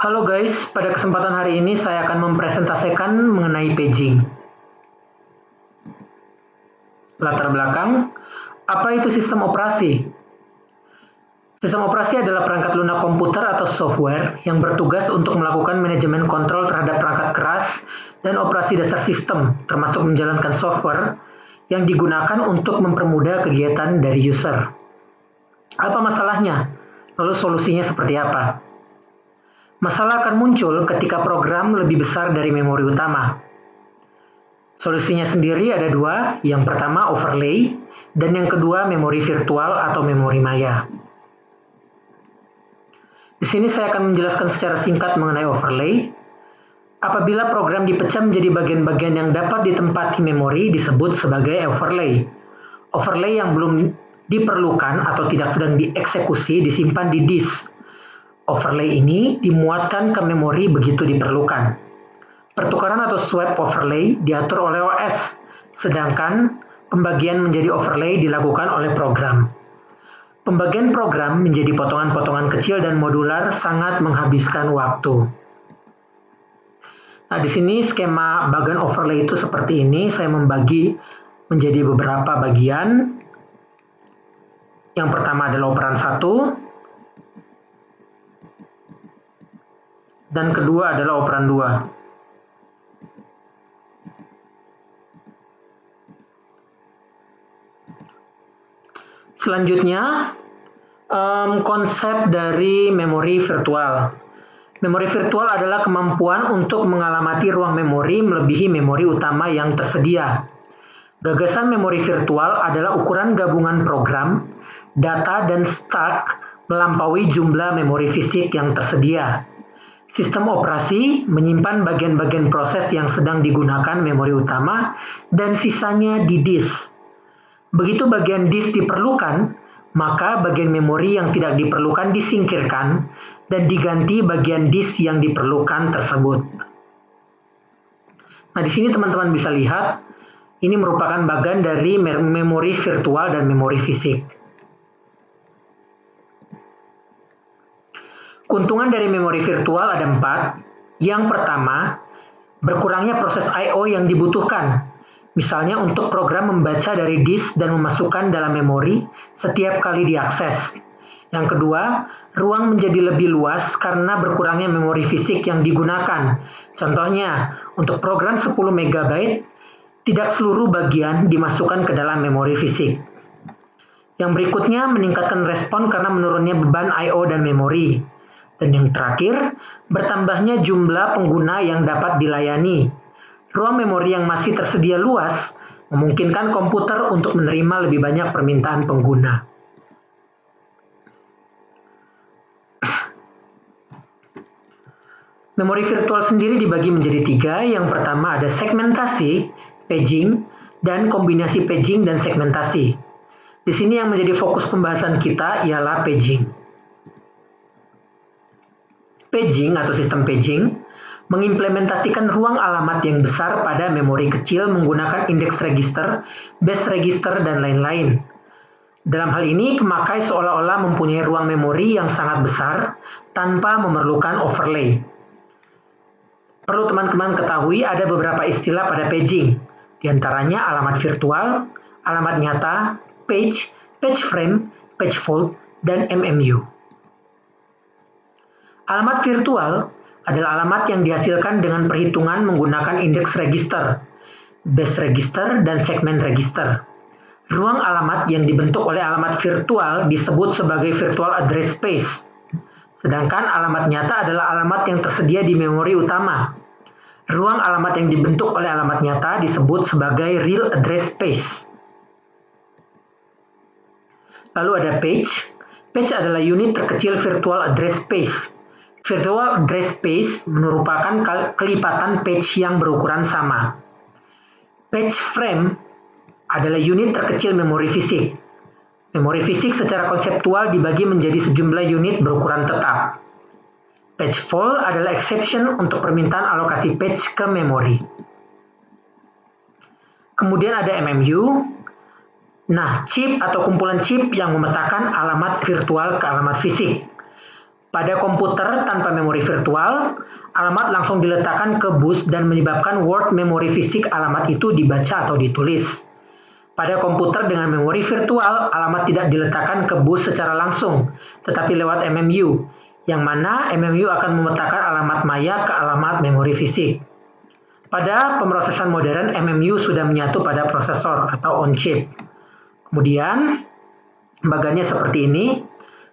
Halo guys, pada kesempatan hari ini saya akan mempresentasikan mengenai paging. Latar belakang, apa itu sistem operasi? Sistem operasi adalah perangkat lunak komputer atau software yang bertugas untuk melakukan manajemen kontrol terhadap perangkat keras dan operasi dasar sistem, termasuk menjalankan software yang digunakan untuk mempermudah kegiatan dari user. Apa masalahnya? Lalu solusinya seperti apa? Masalah akan muncul ketika program lebih besar dari memori utama. Solusinya sendiri ada dua, yang pertama overlay, dan yang kedua memori virtual atau memori maya. Di sini saya akan menjelaskan secara singkat mengenai overlay. Apabila program dipecah menjadi bagian-bagian yang dapat ditempati memori disebut sebagai overlay. Overlay yang belum diperlukan atau tidak sedang dieksekusi disimpan di disk. Overlay ini dimuatkan ke memori begitu diperlukan. Pertukaran atau swap overlay diatur oleh OS, sedangkan pembagian menjadi overlay dilakukan oleh program. Pembagian program menjadi potongan-potongan kecil dan modular sangat menghabiskan waktu. Nah, di sini skema bagian overlay itu seperti ini. Saya membagi menjadi beberapa bagian. Yang pertama adalah operan 1. Dan kedua adalah operan 2. Selanjutnya, konsep dari memori virtual. Memori virtual adalah kemampuan untuk mengalamati ruang memori melebihi memori utama yang tersedia. Gagasan memori virtual adalah ukuran gabungan program, data, dan stack melampaui jumlah memori fisik yang tersedia. Sistem operasi menyimpan bagian-bagian proses yang sedang digunakan memori utama dan sisanya di disk. Begitu bagian disk diperlukan, maka bagian memori yang tidak diperlukan disingkirkan dan diganti bagian disk yang diperlukan tersebut. Nah, di sini teman-teman bisa lihat, ini merupakan bagian dari memori virtual dan memori fisik. Keuntungan dari memori virtual ada 4. Yang pertama, berkurangnya proses I/O yang dibutuhkan. Misalnya untuk program membaca dari disk dan memasukkan dalam memori setiap kali diakses. Yang kedua, ruang menjadi lebih luas karena berkurangnya memori fisik yang digunakan. Contohnya, untuk program 10 MB, tidak seluruh bagian dimasukkan ke dalam memori fisik. Yang berikutnya, meningkatkan respon karena menurunnya beban I/O dan memori. Dan yang terakhir, bertambahnya jumlah pengguna yang dapat dilayani. Ruang memori yang masih tersedia luas memungkinkan komputer untuk menerima lebih banyak permintaan pengguna. Memori virtual sendiri dibagi menjadi 3. Yang pertama ada segmentasi, paging, dan kombinasi paging dan segmentasi. Di sini yang menjadi fokus pembahasan kita ialah paging. Paging atau sistem paging mengimplementasikan ruang alamat yang besar pada memori kecil menggunakan indeks register, base register, dan lain-lain. Dalam hal ini, pemakai seolah-olah mempunyai ruang memori yang sangat besar tanpa memerlukan overlay. Perlu teman-teman ketahui ada beberapa istilah pada paging, diantaranya alamat virtual, alamat nyata, page, page frame, page fault, dan MMU. Alamat virtual adalah alamat yang dihasilkan dengan perhitungan menggunakan indeks register, base register, dan segmen register. Ruang alamat yang dibentuk oleh alamat virtual disebut sebagai virtual address space, sedangkan alamat nyata adalah alamat yang tersedia di memori utama. Ruang alamat yang dibentuk oleh alamat nyata disebut sebagai real address space. Lalu ada page. Page adalah unit terkecil virtual address space. Virtual address space merupakan kelipatan page yang berukuran sama. Page frame adalah unit terkecil memori fisik. Memori fisik secara konseptual dibagi menjadi sejumlah unit berukuran tetap. Page fault adalah exception untuk permintaan alokasi page ke memori. Kemudian ada MMU. Nah, chip atau kumpulan chip yang memetakan alamat virtual ke alamat fisik. Pada komputer tanpa memori virtual, alamat langsung diletakkan ke bus dan menyebabkan word memori fisik alamat itu dibaca atau ditulis. Pada komputer dengan memori virtual, alamat tidak diletakkan ke bus secara langsung, tetapi lewat MMU, yang mana MMU akan memetakan alamat maya ke alamat memori fisik. Pada pemrosesan modern, MMU sudah menyatu pada prosesor atau on-chip. Kemudian, bagannya seperti ini.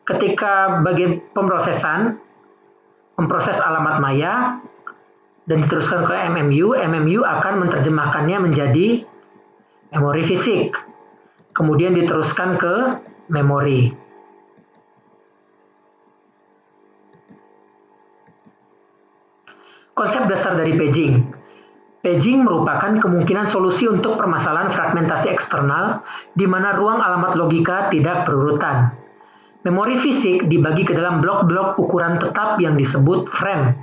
Ketika bagian pemrosesan memproses alamat maya dan diteruskan ke MMU, MMU akan menerjemahkannya menjadi memori fisik. Kemudian diteruskan ke memori. Konsep dasar dari paging. Paging merupakan kemungkinan solusi untuk permasalahan fragmentasi eksternal di mana ruang alamat logika tidak berurutan. Memori fisik dibagi ke dalam blok-blok ukuran tetap yang disebut frame.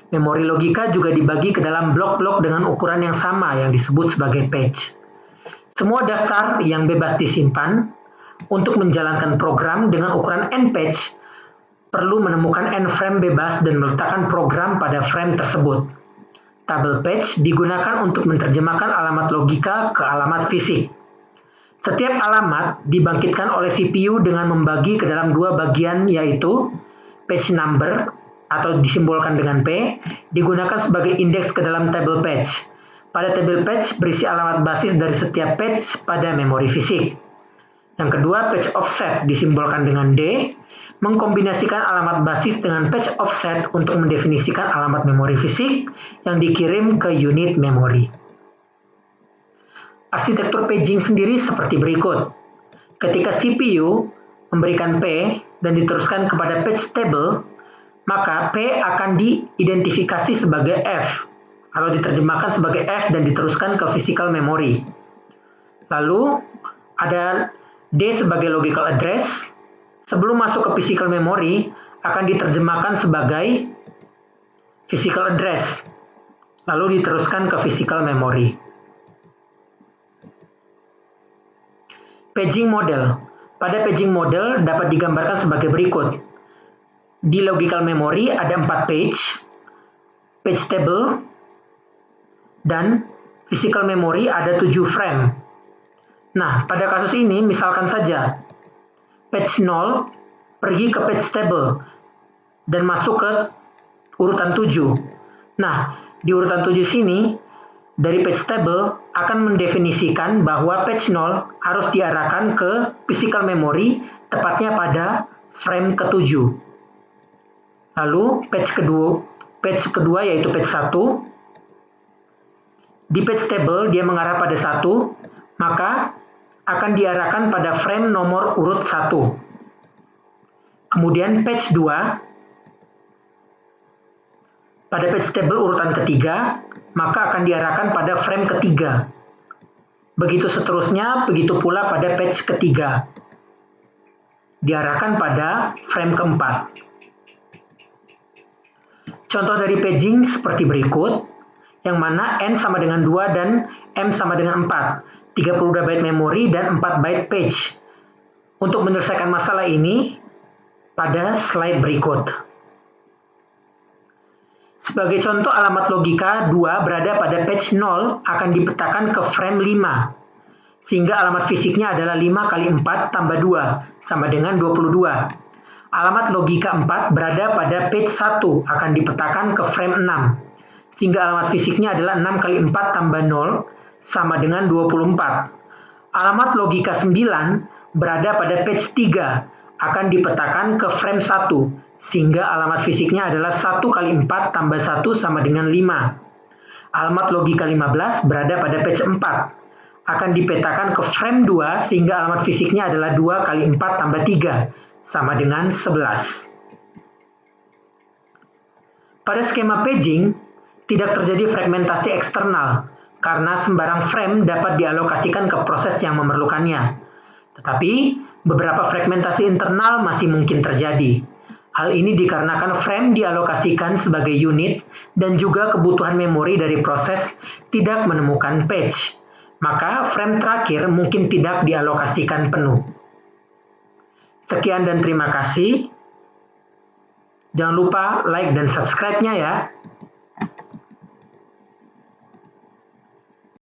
Memori logika juga dibagi ke dalam blok-blok dengan ukuran yang sama yang disebut sebagai page. Semua daftar yang bebas disimpan untuk menjalankan program dengan ukuran n-page perlu menemukan n-frame bebas dan meletakkan program pada frame tersebut. Tabel page digunakan untuk menerjemahkan alamat logika ke alamat fisik. Setiap alamat dibangkitkan oleh CPU dengan membagi ke dalam dua bagian, yaitu page number atau disimbolkan dengan P, digunakan sebagai indeks ke dalam table page. Pada table page berisi alamat basis dari setiap page pada memori fisik. Yang kedua, page offset disimbolkan dengan D, mengkombinasikan alamat basis dengan page offset untuk mendefinisikan alamat memori fisik yang dikirim ke unit memori. Arsitektur paging sendiri seperti berikut. Ketika CPU memberikan P dan diteruskan kepada page table, maka P akan diidentifikasi sebagai F atau diterjemahkan sebagai F dan diteruskan ke physical memory. Lalu ada D sebagai logical address. Sebelum masuk ke physical memory akan diterjemahkan sebagai physical address. Lalu diteruskan ke physical memory. Paging model. Pada paging model dapat digambarkan sebagai berikut. Di logical memory ada 4 page table, dan physical memory ada 7 frame. Nah, pada kasus ini misalkan saja page 0 pergi ke page table dan masuk ke urutan 7. Nah, di urutan 7 sini dari page table akan mendefinisikan bahwa page 0 harus diarahkan ke physical memory tepatnya pada frame ke-7. Lalu page kedua yaitu page 1. Di page table dia mengarah pada 1, maka akan diarahkan pada frame nomor urut 1. Kemudian page 2, pada page table urutan ketiga, maka akan diarahkan pada frame ketiga. Begitu seterusnya, begitu pula pada page ketiga. Diarahkan pada frame keempat. Contoh dari paging seperti berikut, yang mana N sama dengan 2 dan M sama dengan 4. 32 byte memori dan 4 byte page. Untuk menyelesaikan masalah ini, pada slide berikut. Sebagai contoh alamat logika 2 berada pada page 0 akan dipetakan ke frame 5. Sehingga alamat fisiknya adalah 5 kali 4 tambah 2 sama dengan 22. Alamat logika 4 berada pada page 1 akan dipetakan ke frame 6. Sehingga alamat fisiknya adalah 6 kali 4 tambah 0 sama dengan 24. Alamat logika 9 berada pada page 3 akan dipetakan ke frame 1. Sehingga alamat fisiknya adalah 1 kali 4 tambah 1 sama dengan 5. Alamat logika 15 berada pada page 4. Akan dipetakan ke frame 2 sehingga alamat fisiknya adalah 2 kali 4 tambah 3 sama dengan 11. Pada skema paging, tidak terjadi fragmentasi eksternal karena sembarang frame dapat dialokasikan ke proses yang memerlukannya. Tetapi, beberapa fragmentasi internal masih mungkin terjadi. Hal ini dikarenakan frame dialokasikan sebagai unit dan juga kebutuhan memori dari proses tidak menemukan page. Maka frame terakhir mungkin tidak dialokasikan penuh. Sekian dan terima kasih. Jangan lupa like dan subscribe-nya ya.